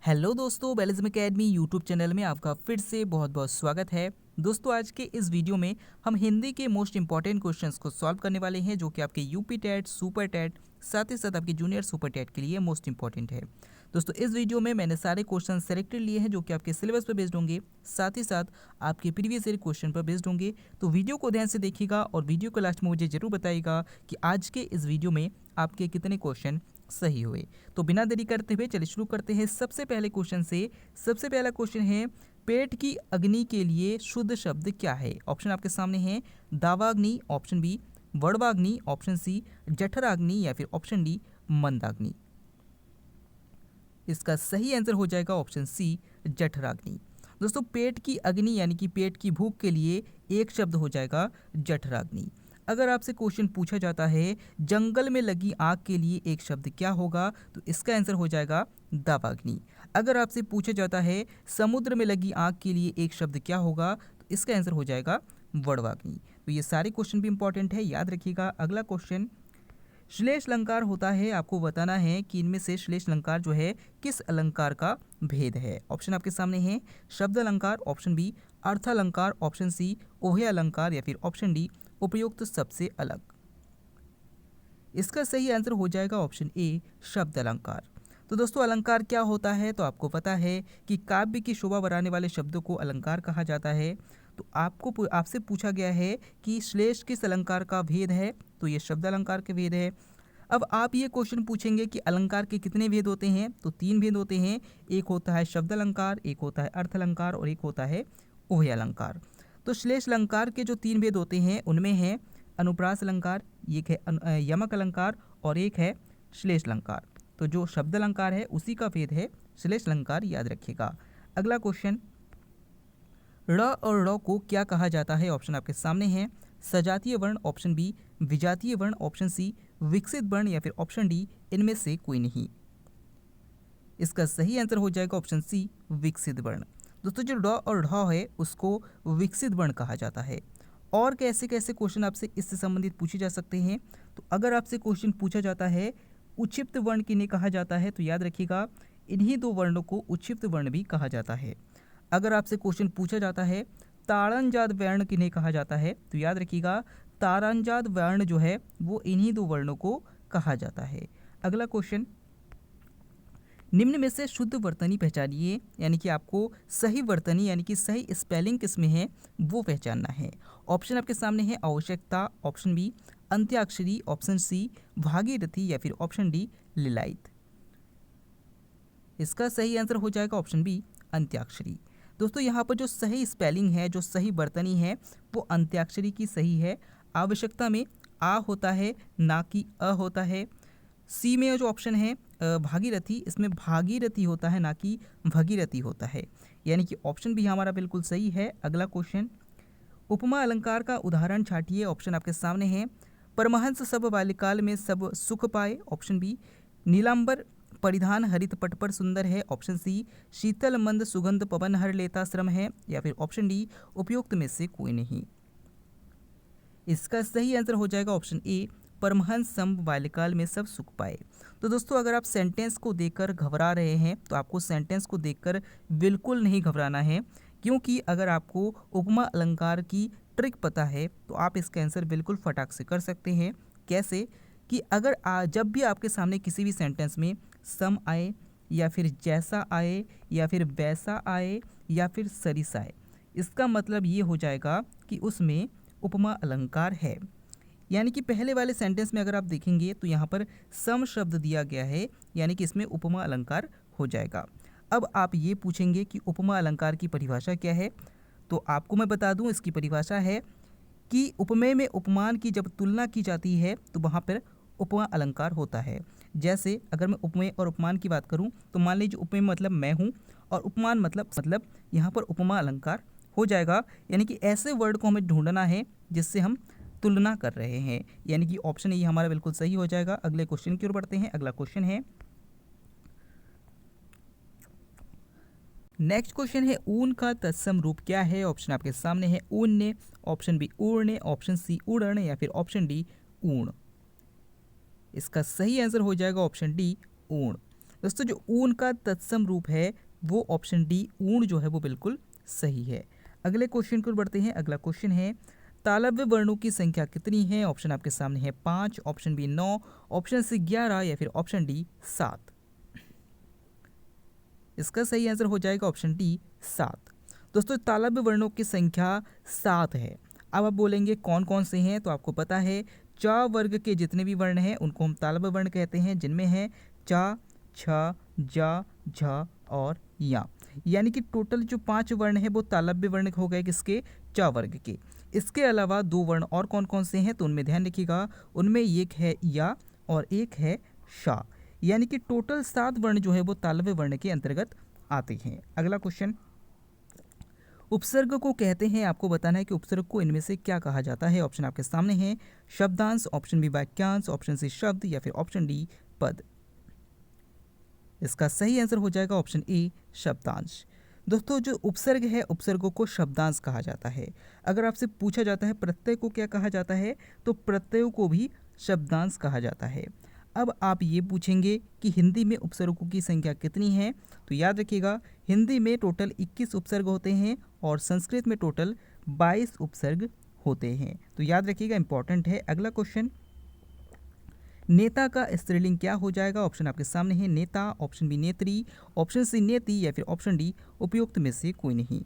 Hello दोस्तों, बेलिज्म academy YouTube channel में आपका फिर से बहुत बहुत स्वागत है। दोस्तों, आज के इस वीडियो में हम हिंदी के मोस्ट इंपॉर्टेंट क्वेश्चंस को सॉल्व करने वाले हैं, जो कि आपके यूपी टेट, सुपर टेट, साथ ही साथ आपके जूनियर सुपर टेट के लिए मोस्ट इंपॉर्टेंट है। दोस्तों, इस वीडियो में मैंने सारे क्वेश्चन सेलेक्टेड लिए हैं, जो कि आपके सिलेबस पर बेस्ड होंगे, साथ ही साथ आपके प्रीवियस ईयर क्वेश्चन पर बेस्ड होंगे। तो वीडियो को ध्यान से देखिएगा और वीडियो को लास्ट में मुझे जरूर बताइएगा कि आज के इस वीडियो में आपके कितने क्वेश्चन सही हुए। तो बिना देरी करते हुए चलिए शुरू करते हैं सबसे पहले क्वेश्चन से। सबसे पहला क्वेश्चन है, पेट की अग्नि के लिए शुद्ध शब्द क्या है? ऑप्शन आपके सामने है, दावाग्नि ऑप्शन बी, वड़वाग्नि ऑप्शन सी, जठराग्नि या फिर ऑप्शन डी, मंदाग्नि। इसका सही आंसर हो जाएगा ऑप्शन सी, जठराग्नि। दोस्तों, पेट की अग्नि यानी कि पेट की भूख के लिए एक शब्द हो जाएगा जठराग्नि। अगर आपसे क्वेश्चन पूछा जाता है जंगल में लगी आग के लिए एक शब्द क्या होगा, तो इसका आंसर हो जाएगा दावाग्नि। अगर आपसे पूछा जाता है समुद्र में लगी आग के लिए एक शब्द क्या होगा, तो इसका आंसर हो जाएगा वड़वाग्नि। तो ये सारे क्वेश्चन भी इंपॉर्टेंट है, याद रखिएगा। अगला क्वेश्चन, श्लेष अलंकार होता है, आपको बताना है कि इनमें से श्लेष अलंकार जो है किस अलंकार का भेद है। ऑप्शन आपके सामने है, शब्द अलंकार ऑप्शन बी, अर्थ अलंकार ऑप्शन सी, ओहे अलंकार या फिर ऑप्शन डी, उपयुक्त सबसे अलग। इसका सही आंसर हो जाएगा ऑप्शन ए, शब्द अलंकार। तो दोस्तों, अलंकार क्या होता है? तो आपको पता है कि काव्य की शोभा बढ़ाने वाले शब्दों को अलंकार कहा जाता है। तो आपसे पूछा गया है कि श्लेष किस अलंकार का भेद है, तो ये शब्द अलंकार के भेद है। अब आप ये क्वेश्चन पूछेंगे कि अलंकार के कितने भेद होते हैं, तो 3 भेद होते हैं। एक होता है शब्द अलंकार, एक होता है अर्थ अलंकार और एक होता है ओहे अलंकार। तो श्लेष अलंकार के जो 3 भेद होते हैं उनमें है अनुप्रास अलंकार, एक है यमक अलंकार और एक है श्लेष अलंकार। तो जो शब्द अलंकार है उसी का भेद है श्लेष अलंकार, याद रखिएगा। अगला क्वेश्चन, ड़ और ड़ को क्या कहा जाता है? ऑप्शन आपके सामने है, सजातीय वर्ण ऑप्शन बी, विजातीय वर्ण ऑप्शन सी, विकसित वर्ण या फिर ऑप्शन डी, इनमें से कोई नहीं। इसका सही आंसर हो जाएगा ऑप्शन सी, विकसित वर्ण। दोस्तों, जो ड और ढ है उसको विकसित वर्ण कहा जाता है। और कैसे कैसे क्वेश्चन आपसे इससे संबंधित पूछे जा सकते हैं? तो अगर आपसे क्वेश्चन पूछा जाता है उच्छिप्त वर्ण किन्हें कहा जाता है, तो याद रखिएगा इन्हीं 2 वर्णों को उच्छिप्त वर्ण भी कहा जाता है। अगर आपसे क्वेश्चन पूछा जाता है ताड़नजात वर्ण किन्हें कहा जाता है, तो याद रखिएगा ताड़नजात वर्ण जो है वो इन्हीं 2 वर्णों को कहा जाता है। अगला क्वेश्चन, निम्न में से शुद्ध वर्तनी पहचानिए, यानी कि आपको सही वर्तनी यानी कि सही स्पेलिंग किसमें है वो पहचानना है। ऑप्शन आपके सामने है, आवश्यकता ऑप्शन बी, अंत्याक्षरी ऑप्शन सी, भागीरथी या फिर ऑप्शन डी, लिलायत। इसका सही आंसर हो जाएगा ऑप्शन बी, अंत्याक्षरी। दोस्तों, यहाँ पर जो सही स्पेलिंग है, जो सही वर्तनी है वो अंत्याक्षरी की सही है। आवश्यकता में आ होता है ना कि अ होता है। सी में जो ऑप्शन है भागीरथी, इसमें भागीरथी होता है ना कि भगीरथी होता है, यानी कि ऑप्शन भी हमारा बिल्कुल सही है। अगला क्वेश्चन, उपमा अलंकार का उदाहरण छाटिए। ऑप्शन आपके सामने है, परमहंस सब बाल्यकाल में सब सुख पाए ऑप्शन बी, नीलांबर परिधान हरित पट पर सुंदर है ऑप्शन सी, शीतल मंद सुगंध पवन हर लेता श्रम है या फिर ऑप्शन डी, उपयुक्त में से कोई नहीं। इसका सही आंसर हो जाएगा ऑप्शन ए, परमहंस सम बाल्यकाल में सब सुख पाए। तो दोस्तों, अगर आप सेंटेंस को देखकर घबरा रहे हैं तो आपको सेंटेंस को देखकर बिल्कुल नहीं घबराना है, क्योंकि अगर आपको उपमा अलंकार की ट्रिक पता है तो आप इसका आंसर बिल्कुल फटाक से कर सकते हैं। कैसे कि अगर जब भी आपके सामने किसी भी सेंटेंस में सम आए या फिर जैसा आए या फिर वैसा आए या फिर सरिस आए, इसका मतलब ये हो जाएगा कि उसमें उपमा अलंकार है। यानी कि पहले वाले सेंटेंस में अगर आप देखेंगे तो यहाँ पर सम शब्द दिया गया है, यानी कि इसमें उपमा अलंकार हो जाएगा। अब आप ये पूछेंगे कि उपमा अलंकार की परिभाषा क्या है, तो आपको मैं बता दूं इसकी परिभाषा है कि उपमेय में उपमान की जब तुलना की जाती है तो वहाँ पर उपमा अलंकार होता है। जैसे अगर मैं उपमेय और उपमान की बात करूँ तो मान लीजिए उपमेय मतलब मैं हूँ और उपमान मतलब यहाँ पर उपमा अलंकार हो जाएगा। यानी कि ऐसे वर्ड को हमें ढूंढना है जिससे हम तुलना कर रहे हैं, यानी कि ऑप्शन ए हमारा बिल्कुल सही हो जाएगा। अगले क्वेश्चन की ओर बढ़ते हैं। अगला क्वेश्चन है, नेक्स्ट क्वेश्चन है, ऊन का तत्सम रूप क्या है? ऑप्शन आपके सामने है, ऊन्य ऑप्शन बी, ऊर्ण्य ऑप्शन सी, उड़ण या फिर ऑप्शन डी, ऊण। इसका सही आंसर हो जाएगा ऑप्शन डी, ऊण। दोस्तों जो ऊन का तत्सम रूप है वो ऑप्शन डी ऊन जो है वो बिल्कुल सही है। अगले क्वेश्चन को बढ़ते हैं। अगला क्वेश्चन है तालव्य वर्णों की संख्या कितनी है? ऑप्शन आपके सामने है 5, ऑप्शन बी 9, ऑप्शन सी 11 या फिर ऑप्शन डी 7। इसका सही आंसर हो जाएगा ऑप्शन डी 7। दोस्तों तालव्य वर्णों की संख्या 7 है। अब आप बोलेंगे कौन कौन से हैं, तो आपको पता है च वर्ग के जितने भी वर्ण हैं उनको हम तालव्य वर्ण कहते हैं, जिनमें है च, छ, ज, झ और या। यानी कि टोटल जो 5 वर्ण है वो तालव्य वर्ण हो गए किसके? च वर्ग के। इसके अलावा 2 वर्ण और कौन कौन से हैं, तो उनमें ध्यान रखिएगा, उनमें एक है या और एक है शा। यानी कि टोटल 7 वर्ण जो है वो तालव्य वर्ण के अंतर्गत आते हैं। अगला क्वेश्चन, उपसर्ग को कहते हैं, आपको बताना है कि उपसर्ग को इनमें से क्या कहा जाता है। ऑप्शन आपके सामने है शब्दांश, ऑप्शन बी वाक्यांश, ऑप्शन सी शब्द या फिर ऑप्शन डी पद। इसका सही आंसर हो जाएगा ऑप्शन ए शब्दांश। दोस्तों जो उपसर्ग है उपसर्गों को शब्दांश कहा जाता है। अगर आपसे पूछा जाता है प्रत्यय को क्या कहा जाता है, तो प्रत्ययों को भी शब्दांश कहा जाता है। अब आप ये पूछेंगे कि हिंदी में उपसर्गों की संख्या कितनी है, तो याद रखिएगा हिंदी में टोटल 21 उपसर्ग होते हैं और संस्कृत में टोटल 22 उपसर्ग होते हैं। तो याद रखिएगा, इंपॉर्टेंट है। अगला क्वेश्चन, नेता का स्त्रीलिंग क्या हो जाएगा? ऑप्शन आपके सामने है नेता, ऑप्शन बी नेत्री, ऑप्शन सी नेति या फिर ऑप्शन डी उपयुक्त में से कोई नहीं।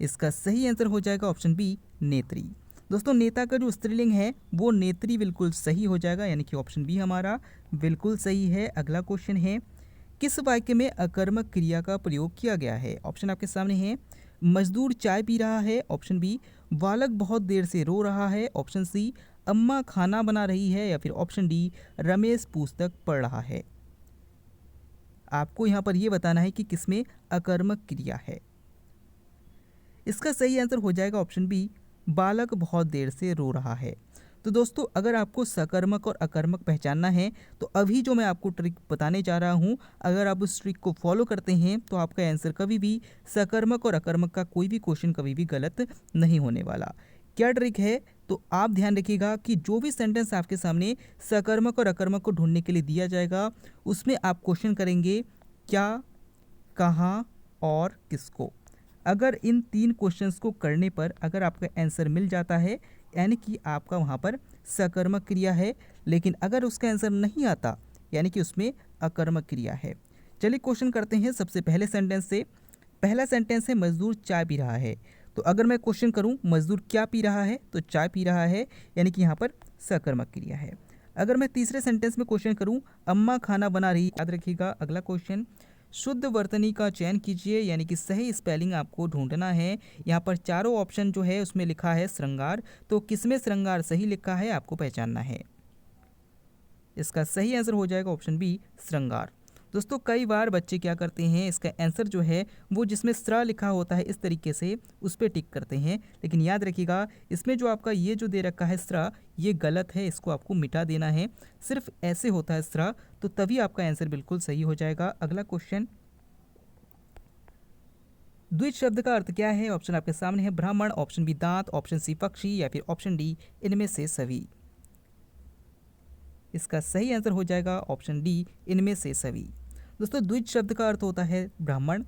इसका सही आंसर हो जाएगा ऑप्शन बी नेत्री। दोस्तों नेता का जो स्त्रीलिंग है वो नेत्री बिल्कुल सही हो जाएगा, यानी कि ऑप्शन बी हमारा बिल्कुल सही है। अगला क्वेश्चन है, किस वाक्य में अकर्मक क्रिया का प्रयोग किया गया है? ऑप्शन आपके सामने है मजदूर चाय पी रहा है, ऑप्शन बी बालक बहुत देर से रो रहा है, ऑप्शन सी अम्मा खाना बना रही है या फिर ऑप्शन डी रमेश पुस्तक पढ़ रहा है। आपको यहाँ पर यह बताना है कि किसमें अकर्मक क्रिया है। इसका सही आंसर हो जाएगा ऑप्शन बी बालक बहुत देर से रो रहा है। तो दोस्तों अगर आपको सकर्मक और अकर्मक पहचानना है तो अभी जो मैं आपको ट्रिक बताने जा रहा हूँ, अगर आप उस ट्रिक को फॉलो करते हैं तो आपका आंसर कभी भी सकर्मक और अकर्मक का कोई भी क्वेश्चन कभी भी गलत नहीं होने वाला। क्या ट्रिक है, तो आप ध्यान रखिएगा कि जो भी सेंटेंस आपके सामने सकर्मक और अकर्मक को ढूंढने के लिए दिया जाएगा उसमें आप क्वेश्चन करेंगे क्या, कहाँ और किसको। अगर इन 3 क्वेश्चंस को करने पर अगर आपका आंसर मिल जाता है यानी कि आपका वहाँ पर सकर्मक क्रिया है, लेकिन अगर उसका आंसर नहीं आता यानी कि उसमें अकर्मक क्रिया है। चलिए क्वेश्चन करते हैं सबसे पहले सेंटेंस से। पहला सेंटेंस है मजदूर चाय पी रहा है। तो अगर मैं क्वेश्चन करूं मजदूर क्या पी रहा है, तो चाय पी रहा है, यानी कि यहाँ पर सकर्मक क्रिया है। अगर मैं तीसरे सेंटेंस में क्वेश्चन करूं अम्मा खाना बना रही, याद रखिएगा अगला क्वेश्चन शुद्ध वर्तनी का चयन कीजिए, यानी कि सही स्पेलिंग आपको ढूंढना है। यहाँ पर चारों ऑप्शन जो है उसमें लिखा है श्रृंगार, तो किसमें श्रृंगार सही लिखा है आपको पहचानना है। इसका सही आंसर हो जाएगा ऑप्शन बी श्रृंगार। दोस्तों कई बार बच्चे क्या करते हैं, इसका आंसर जो है वो जिसमें स्र लिखा होता है इस तरीके से उस पर टिक करते हैं, लेकिन याद रखिएगा इसमें जो आपका ये जो दे रखा है स्र, ये गलत है, इसको आपको मिटा देना है। सिर्फ ऐसे होता है स्र, तो तभी आपका आंसर बिल्कुल सही हो जाएगा। अगला क्वेश्चन, द्विज शब्द का अर्थ क्या है? ऑप्शन आपके सामने है ब्राह्मण, ऑप्शन बी दांत, ऑप्शन सी पक्षी या फिर ऑप्शन डी इनमें से सभी। इसका सही आंसर हो जाएगा ऑप्शन डी इनमें से सभी। दोस्तों द्विज शब्द का अर्थ होता है ब्राह्मण,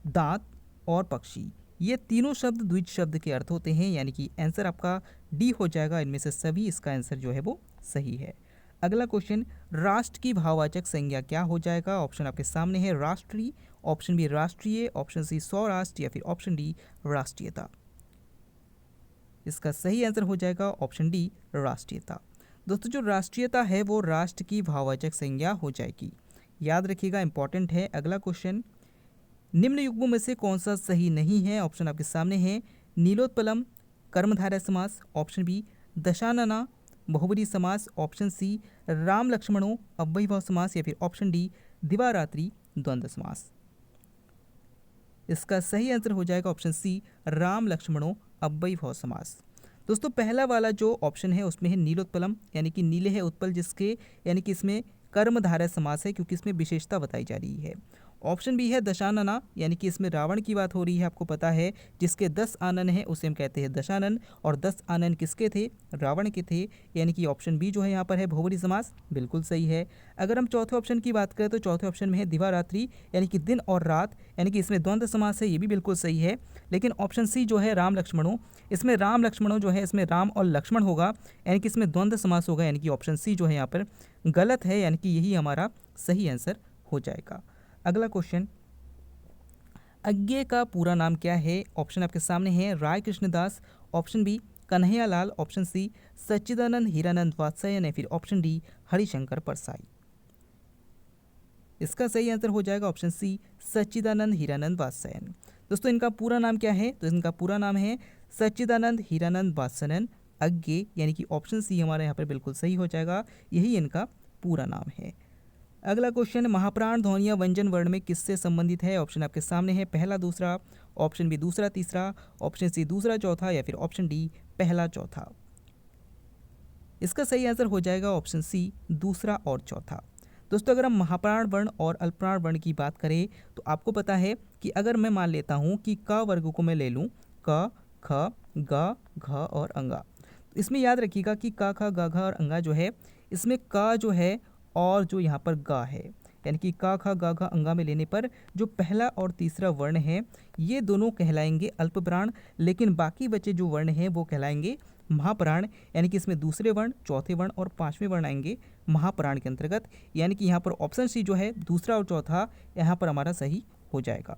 दांत और पक्षी। ये तीनों शब्द द्विज शब्द के अर्थ होते हैं, यानी कि आंसर आपका डी हो जाएगा इनमें से सभी। इसका आंसर जो है वो सही है। अगला क्वेश्चन, राष्ट्र की भाववाचक संज्ञा क्या हो जाएगा? ऑप्शन आपके सामने है राष्ट्रीय, ऑप्शन बी राष्ट्रीय, ऑप्शन सी स्वराष्ट्र या फिर ऑप्शन डी राष्ट्रीयता। इसका सही आंसर हो जाएगा ऑप्शन डी राष्ट्रीयता। दोस्तों जो राष्ट्रीयता है वो राष्ट्र की भाववाचक संज्ञा हो जाएगी, याद रखिएगा, इंपॉर्टेंट है। अगला क्वेश्चन, निम्न युग्मों में से कौन सा सही नहीं है? ऑप्शन आपके सामने है नीलोत्पलम कर्मधारय समास, ऑप्शन बी दशानना बहुब्रीहि समास, ऑप्शन सी राम लक्ष्मणों अव्ययीभाव समास या फिर ऑप्शन डी दिवारात्रि द्वंद्व समास। इसका सही आंसर हो जाएगा ऑप्शन सी राम लक्ष्मणों अव्ययीभाव समास। दोस्तों पहला वाला जो ऑप्शन है उसमें है नीलोत्पलम, यानी कि नीले है उत्पल जिसके, यानी कि इसमें कर्मधारय समास है क्योंकि इसमें विशेषता बताई जा रही है। ऑप्शन बी है दशानना, यानी कि इसमें रावण की बात हो रही है, आपको पता है, जिसके 10 आनन हैं उसे हम कहते हैं दशानन, और 10 आनन किसके थे? रावण के थे, यानी कि ऑप्शन बी जो है यहाँ पर है बहुवचन समास, बिल्कुल सही है। अगर हम चौथे ऑप्शन की बात करें तो चौथे ऑप्शन में है दिवारात्रि, यानी कि दिन और रात, यानी कि इसमें द्वंद्व समास है, ये भी बिल्कुल सही है। लेकिन ऑप्शन सी जो है राम लक्ष्मणों, इसमें राम लक्ष्मणों जो है, इसमें राम और लक्ष्मण होगा, यानी कि इसमें द्वंद्व समास होगा, यानी कि ऑप्शन सी जो है यहाँ पर गलत है, यानी कि यही हमारा सही आंसर हो जाएगा। अगला क्वेश्चन, अज्ञे का पूरा नाम क्या है? ऑप्शन आपके सामने है, Rai Krishnadas, option B Kanhaiyalal, option C Sachchidanand Hiranand Vatsyayan, या फिर ऑप्शन डी हरिशंकर परसाई। इसका सही आंसर हो जाएगा ऑप्शन सी सच्चिदानंद हीरानंद वात्स्यायन। दोस्तों इनका पूरा नाम क्या है? तो इनका पूरा नाम है सच्चिदानंद हीरानंद वात्स्यायन अज्ञे, यानी कि ऑप्शन सी हमारे यहाँ पर बिल्कुल सही हो जाएगा, यही इनका पूरा नाम है। अगला क्वेश्चन, महाप्राण ध्वनियाँ व्यंजन वर्ण में किससे संबंधित है? ऑप्शन आपके सामने है, पहला दूसरा, ऑप्शन बी दूसरा तीसरा, ऑप्शन सी दूसरा चौथा, या फिर ऑप्शन डी पहला चौथा। इसका सही आंसर हो जाएगा ऑप्शन सी दूसरा और चौथा। दोस्तों अगर हम महाप्राण वर्ण और अल्पप्राण वर्ण की बात करें तो आपको पता है कि अगर मैं मान लेता हूँ कि क वर्ग को मैं ले लूँ, क ख ग घ और अंगा, इसमें याद रखिएगा कि क ख ग घ और अंगा जो है, इसमें क जो है और जो यहाँ पर ग है, यानी कि क ख ग घ अंगा में लेने पर जो पहला और तीसरा वर्ण है ये दोनों कहलाएंगे अल्पप्राण, लेकिन बाकी बचे जो वर्ण हैं वो कहलाएंगे महाप्राण, यानी कि इसमें दूसरे वर्ण, चौथे वर्ण और पांचवें वर्ण आएंगे महाप्राण के अंतर्गत, यानी कि यहाँ पर ऑप्शन सी जो है दूसरा और चौथा यहाँ पर हमारा सही हो जाएगा।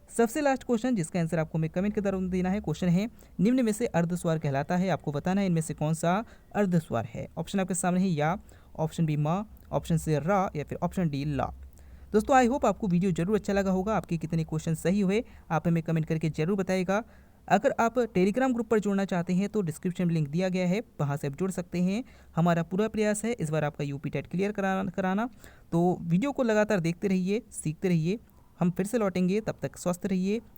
सबसे लास्ट क्वेश्चन जिसका आंसर आपको मैं कमेंट के द्वारा देना है, क्वेश्चन है निम्न में से अर्धस्वर कहलाता है, आपको बताना है इनमें से कौन सा अर्धस्वर है। ऑप्शन आपके सामने है या, ऑप्शन बी माँ, ऑप्शन सी रा, या फिर ऑप्शन डी ला। दोस्तों आई होप आपको वीडियो जरूर अच्छा लगा होगा, आपके कितने क्वेश्चन सही हुए आप हमें कमेंट करके जरूर बताइएगा। अगर आप टेलीग्राम ग्रुप पर जुड़ना चाहते हैं तो डिस्क्रिप्शन में लिंक दिया गया है, वहाँ से आप जुड़ सकते हैं। हमारा पूरा प्रयास है इस बार आपका यूपी टेट क्लियर कराना। तो वीडियो को लगातार देखते रहिए, सीखते रहिए। हम फिर से लौटेंगे, तब तक स्वस्थ रहिए,